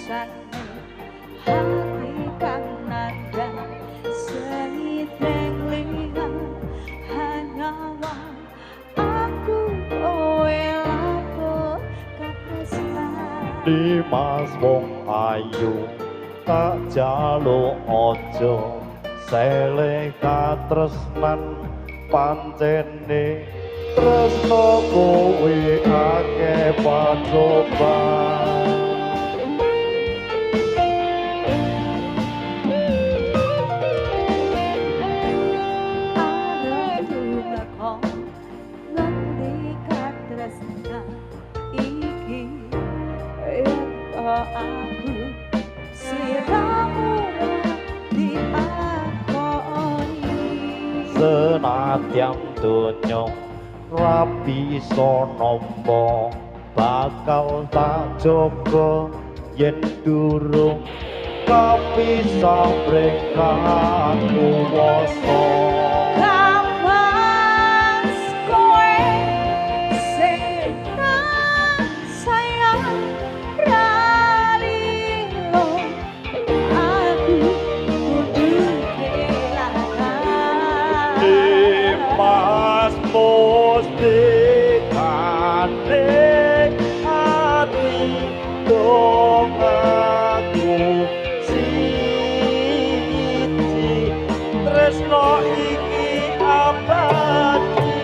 rasane hati kang nada seni tenglingan hanya aku kowe lapor katresnan Dimas wong ayu tak jaluk ojo sele katresnan pancene tresno kowe akeh pacoban aku siramu diakoni senadyan donya rabi sonombo bakal tak jaga yen durung kapisah brekan kuwasa kapas kowe sing tak sayang ralilo aku kudu kelangan Dimas mustikane hati dong aku siji tresno iki abadi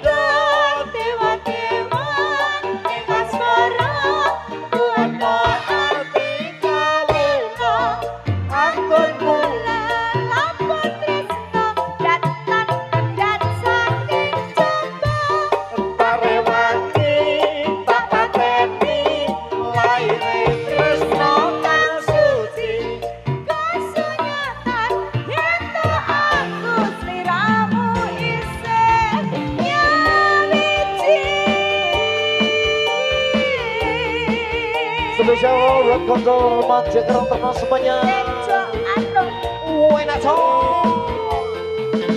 dewa-dewa ing asmara kuwata ati kawula anggonmu kula lapor tresno datan pendat saking coba parewati tak pateni laire tresno kang suci kasunyatan yen to aku sliramu isih nyawiji spesial rock control remaja kerang terkenal semuanya Tejo Anu enak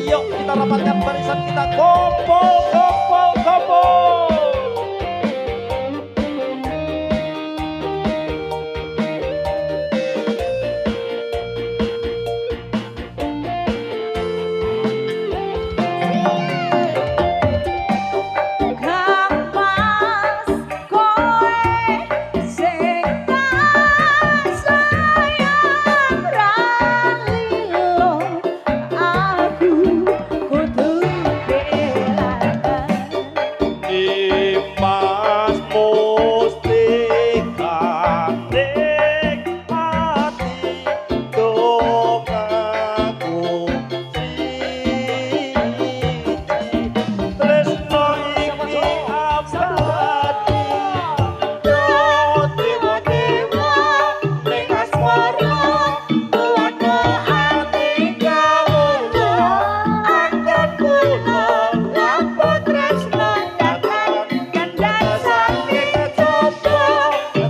yuk kita rapatkan barisan kita kompo kompo kompo kapas kowe sing tak sayang ralilo aku kudu kelangan Dimas mustikane hati dong aku siji tresno iki abadi dewa-dewa ning asmara kuwata ati kawula anggon kula lapor tresno datan kandas saking coba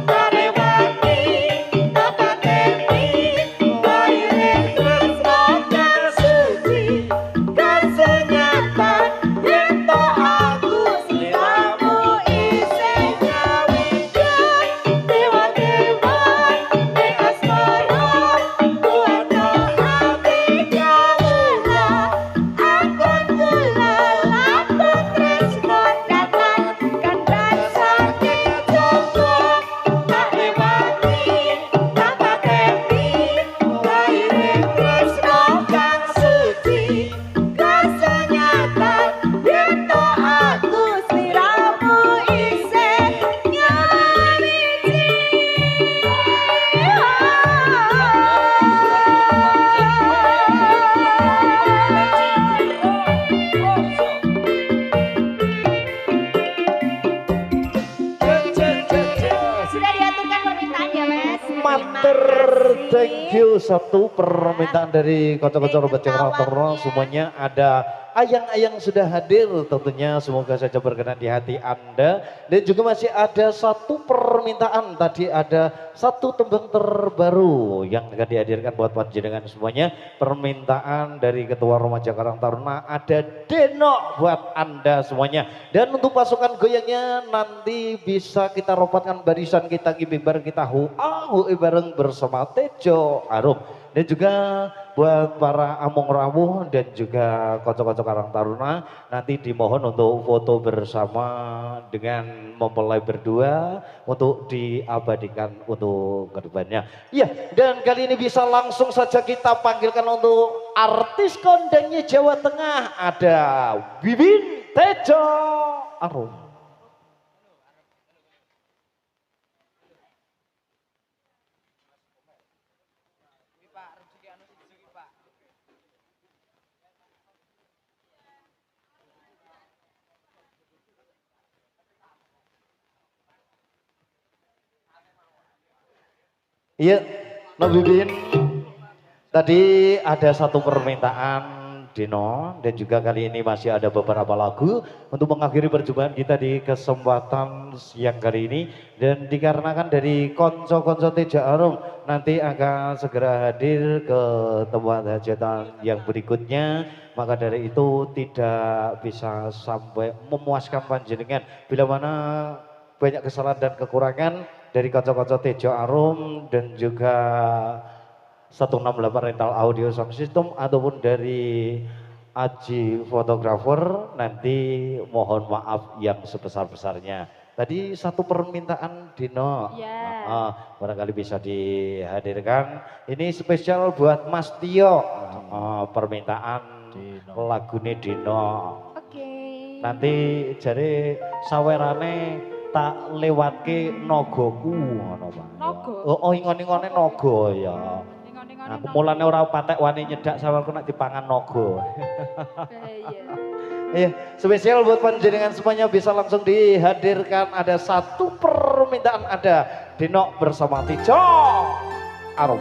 tarewati tak pateni laire tresno kang suci kasunyatan yen to aku sliramu isih nyawijan dewa-dewa ing asmara kuwata ati kawula anggon kula lapor tresno datan kandas saking coba tarewati tak pateni laire tresno kang suci kasunyatan yen to aku sliramu isih sudah diaturkan permintaan ya mas. Mater, thank you. Satu permintaan dari kocok-kocok Robert Cekra semuanya ada ayang-ayang sudah hadir tentunya semoga saja berkenan di hati Anda. Dan juga masih ada satu permintaan, tadi ada satu tembang terbaru yang akan dihadirkan buat panjenengan semuanya. Permintaan dari Ketua Remaja Karang Taruna ada Denok buat Anda semuanya. Dan untuk pasukan goyangnya nanti bisa kita ropatkan barisan kita gibing bareng kita hui bareng bersama Tejo Arum. Dan juga buat para among rawuh dan juga kocok-kocok Karang Taruna nanti dimohon untuk foto bersama dengan mempelai berdua untuk diabadikan untuk kedepannya. Iya, dan kali ini bisa langsung saja kita panggilkan untuk artis kondangnya Jawa Tengah ada Bibin Tejo Arum. Iya, Nabi Bin. Tadi ada satu permintaan Dino dan juga kali ini masih ada beberapa lagu untuk mengakhiri perjumpaan kita di kesempatan siang kali ini. Dan dikarenakan dari konco-konco Teja Arum nanti akan segera hadir ke tempat hajatan yang berikutnya, maka dari itu tidak bisa sampai memuaskan panjenengan bila mana banyak kesalahan dan kekurangan dari konco-konco Tejo Arum dan juga 168 rental audio sound system ataupun dari Aji fotografer, nanti mohon maaf yang sebesar-besarnya. Tadi satu permintaan Dino, Ya. barangkali bisa dihadirkan. Ini spesial buat Mas Tio, permintaan lagune Dino. Oke. Nanti jare sawerane tak lewatke nagoku ngono Pak. Nogo. Oh, ingon-ingone naga ya. Ningon-ningone Aku nogo. mulane ora patek wani nyedak sawerku nek dipangan naga. Bahaya. Iya, spesial buat panjenengan semuanya bisa langsung dihadirkan. Ada satu permintaan ada Dinok bersama Tijo Arum.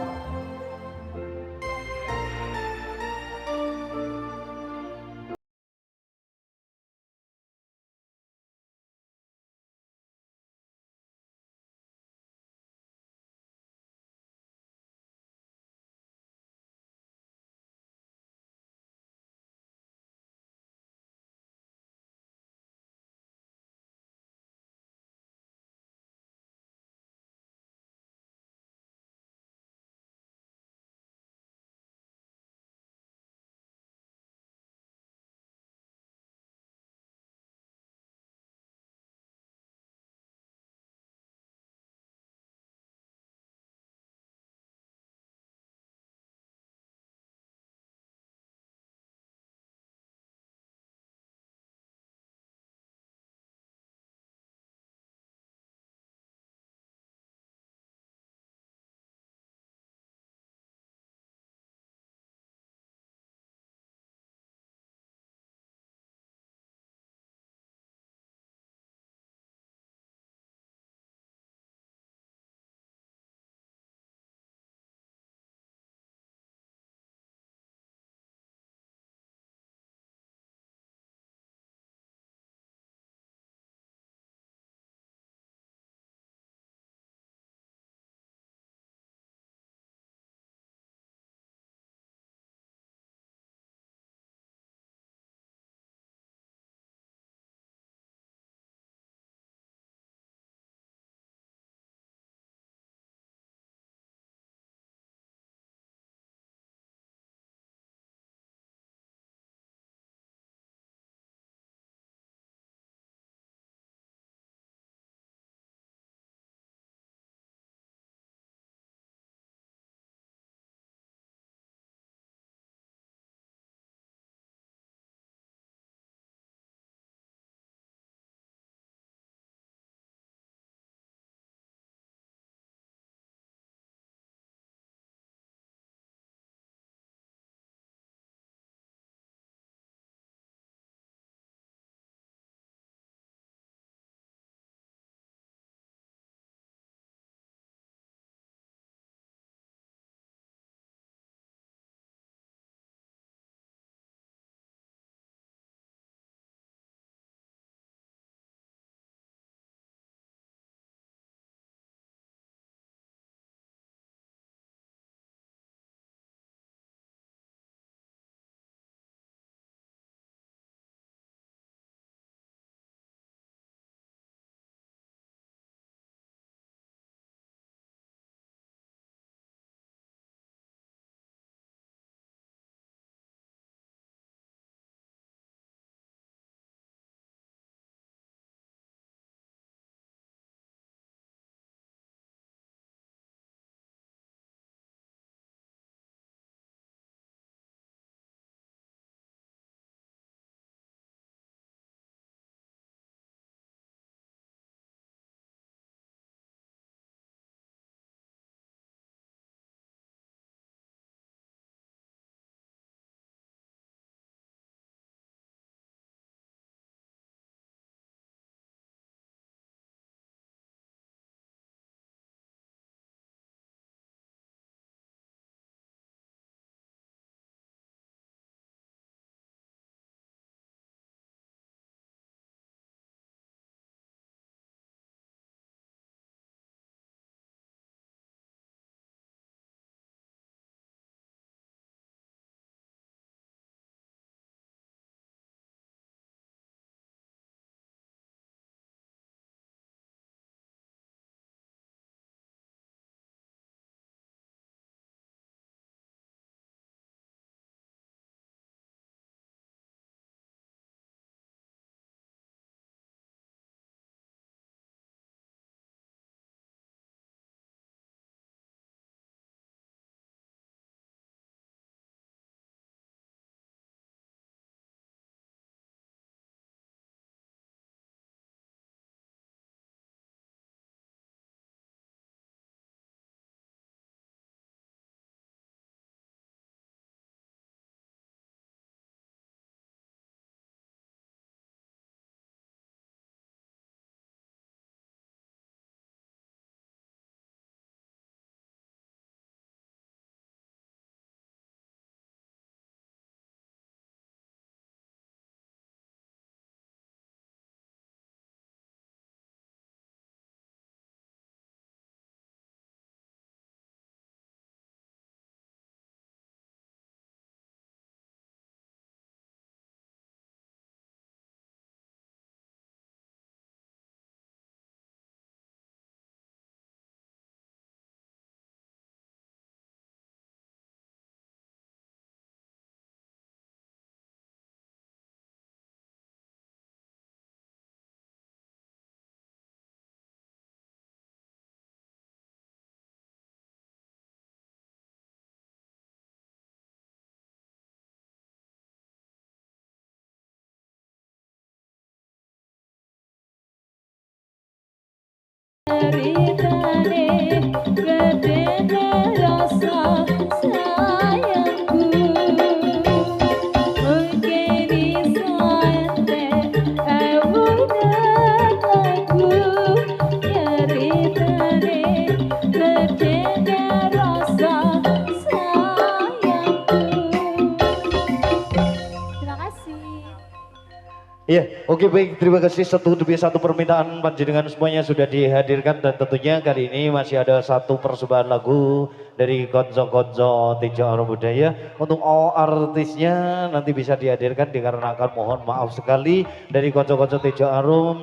Iya, oke baik, terima kasih satu demi satu permintaan panjenengan semuanya sudah dihadirkan dan tentunya kali ini masih ada satu persembahan lagu dari konco-konco Tejo Arum Budaya. Untuk all artisnya nanti bisa dihadirkan dikarenakan mohon maaf sekali dari konco-konco Tejo Arum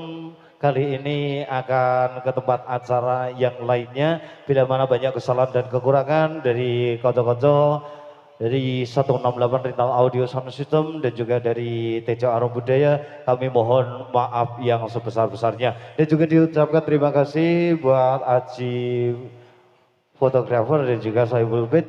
kali ini akan ke tempat acara yang lainnya bila mana banyak kesalahan dan kekurangan dari konco-konco dari 168 Rental Audio Sound System dan juga dari Tejo Arum Budaya, kami mohon maaf yang sebesar-besarnya. Dan juga diucapkan terima kasih buat Aji fotografer dan juga Saiful Bed